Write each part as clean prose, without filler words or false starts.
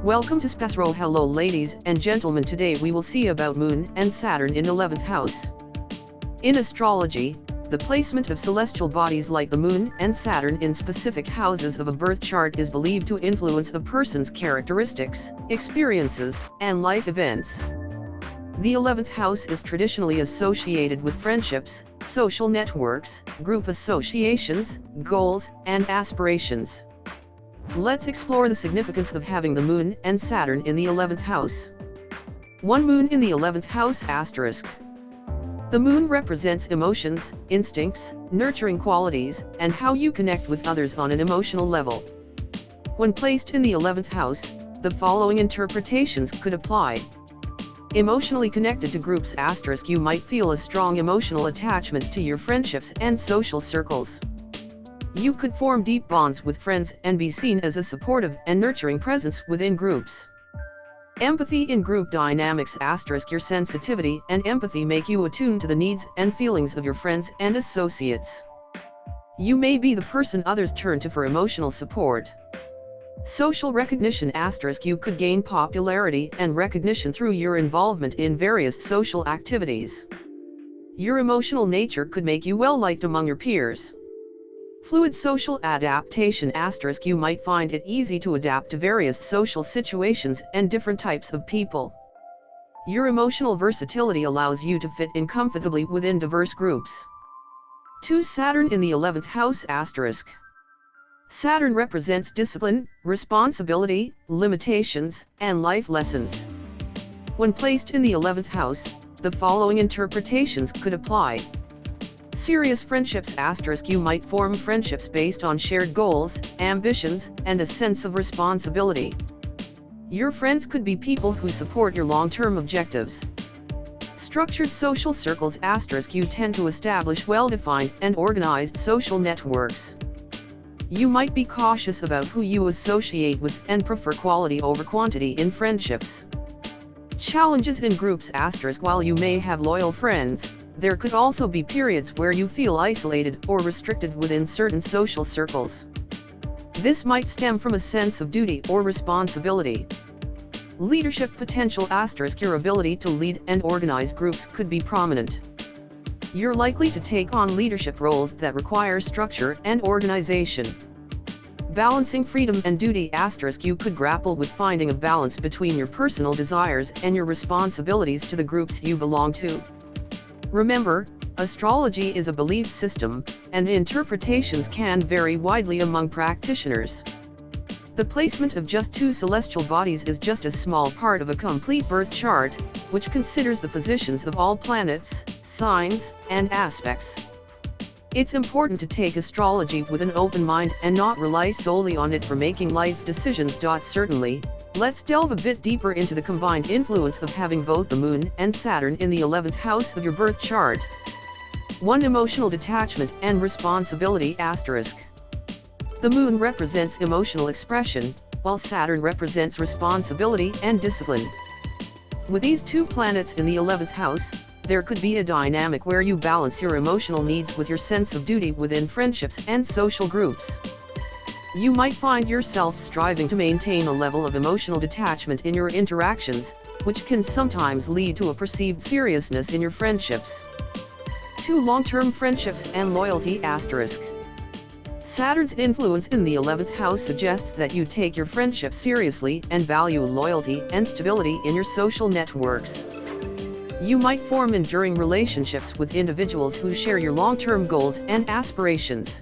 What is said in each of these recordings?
Welcome to SPASRO. Hello ladies and gentlemen, today we will see about Moon and Saturn in 11th house. In astrology, the placement of celestial bodies like the Moon and Saturn in specific houses of a birth chart is believed to influence a person's characteristics, experiences, and life events. The 11th house is traditionally associated with friendships, social networks, group associations, goals, and aspirations. Let's explore the significance of having the Moon and Saturn in the 11th house. 1. Moon in the 11th house *. The Moon represents emotions, instincts, nurturing qualities, and how you connect with others on an emotional level. When placed in the 11th house, the following interpretations could apply. Emotionally connected to groups *. You might feel a strong emotional attachment to your friendships and social circles. You could form deep bonds with friends and be seen as a supportive and nurturing presence within groups. Empathy in group dynamics *. Your sensitivity and empathy make you attuned to the needs and feelings of your friends and associates. You may be the person others turn to for emotional support. Social recognition *. You could gain popularity and recognition through your involvement in various social activities. Your emotional nature could make you well liked among your peers. Fluid social adaptation *. You might find it easy to adapt to various social situations and different types of people. Your emotional versatility allows you to fit in comfortably within diverse groups. 2. Saturn in the 11th house *. Saturn represents discipline, responsibility, limitations, and life lessons. When placed in the 11th house, the following interpretations could apply. Serious friendships *. You might form friendships based on shared goals, ambitions, and a sense of responsibility. Your friends could be people who support your long-term objectives. Structured social circles *. You tend to establish well-defined and organized social networks. You might be cautious about who you associate with and prefer quality over quantity in friendships. Challenges in groups *. While you may have loyal friends, there could also be periods where you feel isolated or restricted within certain social circles. This might stem from a sense of duty or responsibility. Leadership potential *. Your ability to lead and organize groups could be prominent. You're likely to take on leadership roles that require structure and organization. Balancing freedom and duty *. You could grapple with finding a balance between your personal desires and your responsibilities to the groups you belong to. Remember, astrology is a belief system, and interpretations can vary widely among practitioners. The placement of just 2 celestial bodies is just a small part of a complete birth chart, which considers the positions of all planets, signs, and aspects. It's important to take astrology with an open mind and not rely solely on it for making life decisions. Certainly, let's delve a bit deeper into the combined influence of having both the Moon and Saturn in the 11th house of your birth chart. 1. Emotional detachment and responsibility *. The Moon represents emotional expression, while Saturn represents responsibility and discipline. With these 2 planets in the 11th house, there could be a dynamic where you balance your emotional needs with your sense of duty within friendships and social groups. You might find yourself striving to maintain a level of emotional detachment in your interactions, which can sometimes lead to a perceived seriousness in your friendships. 2. Long-term friendships and loyalty *. Saturn's influence in the 11th house suggests that you take your friendship seriously and value loyalty and stability in your social networks. You might form enduring relationships with individuals who share your long-term goals and aspirations.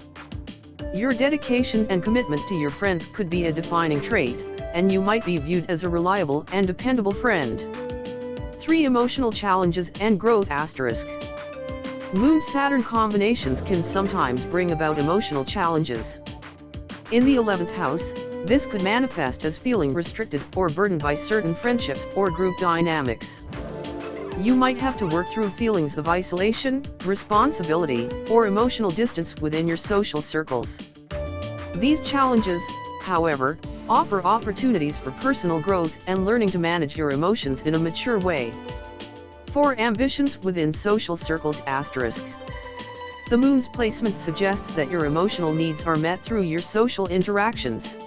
Your dedication and commitment to your friends could be a defining trait, and you might be viewed as a reliable and dependable friend. 3. Emotional challenges and growth *. Moon-Saturn combinations can sometimes bring about emotional challenges. In the 11th house, this could manifest as feeling restricted or burdened by certain friendships or group dynamics. You might have to work through feelings of isolation, responsibility, or emotional distance within your social circles. These challenges, however, offer opportunities for personal growth and learning to manage your emotions in a mature way. 4. Ambitions within social circles *. The Moon's placement suggests that your emotional needs are met through your social interactions.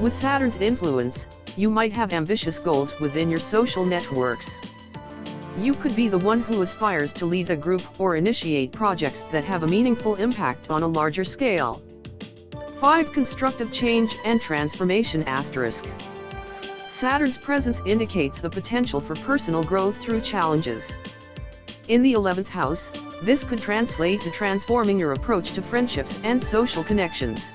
With Saturn's influence, you might have ambitious goals within your social networks. You could be the one who aspires to lead a group or initiate projects that have a meaningful impact on a larger scale. 5. Constructive change and transformation *. Saturn's presence indicates the potential for personal growth through challenges. In the 11th house, this could translate to transforming your approach to friendships and social connections.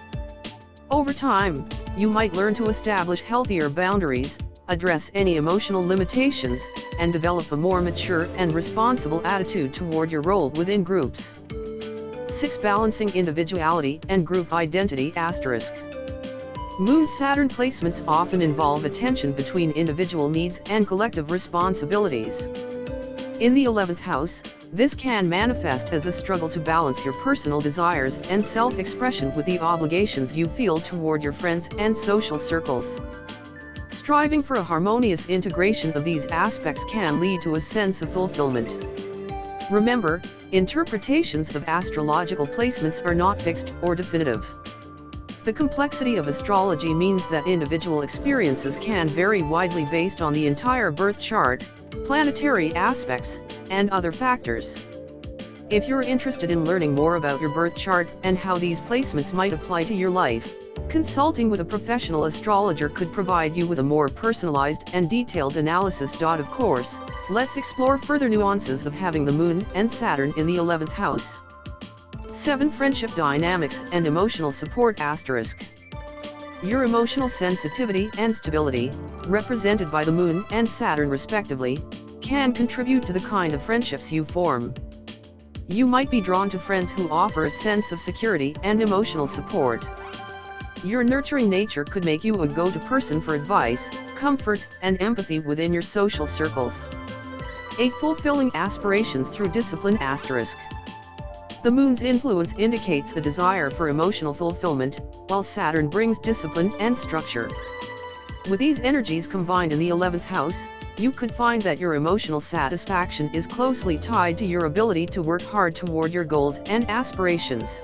Over time, you might learn to establish healthier boundaries, address any emotional limitations, and develop a more mature and responsible attitude toward your role within groups. 6. Balancing individuality and group identity *. Moon-Saturn placements often involve a tension between individual needs and collective responsibilities. In the 11th house, this can manifest as a struggle to balance your personal desires and self-expression with the obligations you feel toward your friends and social circles. Striving for a harmonious integration of these aspects can lead to a sense of fulfillment. Remember, interpretations of astrological placements are not fixed or definitive. The complexity of astrology means that individual experiences can vary widely based on the entire birth chart, planetary aspects, and other factors. If you're interested in learning more about your birth chart and how these placements might apply to your life, consulting with a professional astrologer could provide you with a more personalized and detailed analysis. Of course, let's explore further nuances of having the Moon and Saturn in the 11th house. 7. Friendship dynamics and emotional support *. Your emotional sensitivity and stability, represented by the Moon and Saturn respectively, can contribute to the kind of friendships you form. You might be drawn to friends who offer a sense of security and emotional support. Your nurturing nature could make you a go-to person for advice, comfort, and empathy within your social circles. 8. Fulfilling aspirations through discipline *. The Moon's influence indicates a desire for emotional fulfillment, while Saturn brings discipline and structure. With these energies combined in the 11th house, you could find that your emotional satisfaction is closely tied to your ability to work hard toward your goals and aspirations.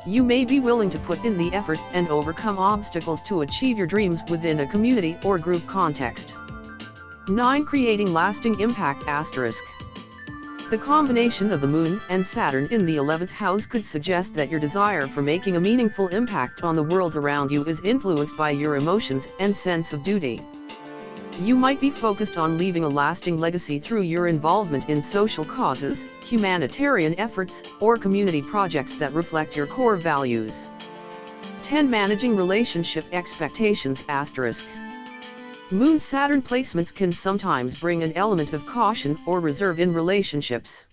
You may be willing to put in the effort and overcome obstacles to achieve your dreams within a community or group context. 9. Creating lasting impact *. The combination of the Moon and Saturn in the 11th house could suggest that your desire for making a meaningful impact on the world around you is influenced by your emotions and sense of duty. You might be focused on leaving a lasting legacy through your involvement in social causes, humanitarian efforts, or community projects that reflect your core values. 10. Managing relationship expectations *. Moon-Saturn placements can sometimes bring an element of caution or reserve in relationships.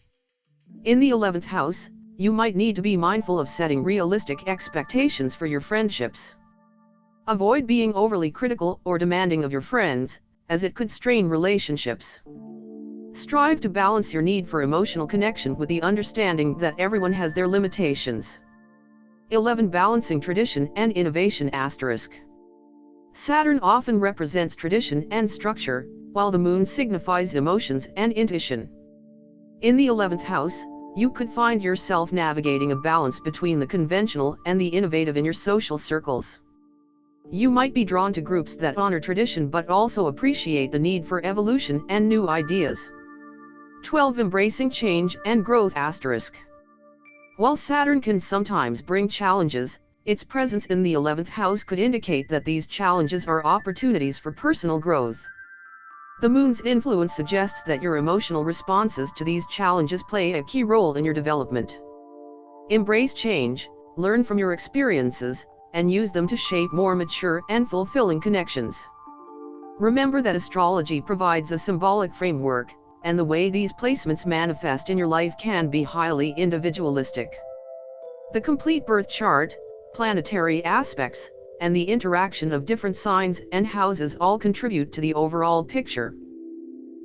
In the 11th house, you might need to be mindful of setting realistic expectations for your friendships. Avoid being overly critical or demanding of your friends, as it could strain relationships. Strive to balance your need for emotional connection with the understanding that everyone has their limitations. 11. Balancing tradition and innovation *. Saturn often represents tradition and structure, while the Moon signifies emotions and intuition. In the 11th house, you could find yourself navigating a balance between the conventional and the innovative in your social circles. You might be drawn to groups that honor tradition but also appreciate the need for evolution and new ideas. 12. Embracing change and growth *. While Saturn can sometimes bring challenges, its presence in the 11th house could indicate that these challenges are opportunities for personal growth. The Moon's influence suggests that your emotional responses to these challenges play a key role in your development. Embrace change, learn from your experiences, and use them to shape more mature and fulfilling connections. Remember that astrology provides a symbolic framework, and the way these placements manifest in your life can be highly individualistic. The complete birth chart, planetary aspects, and the interaction of different signs and houses all contribute to the overall picture.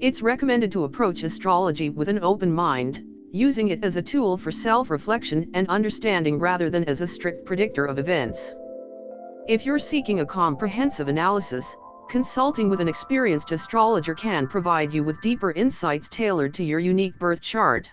It's recommended to approach astrology with an open mind, using it as a tool for self-reflection and understanding rather than as a strict predictor of events. If you're seeking a comprehensive analysis, consulting with an experienced astrologer can provide you with deeper insights tailored to your unique birth chart.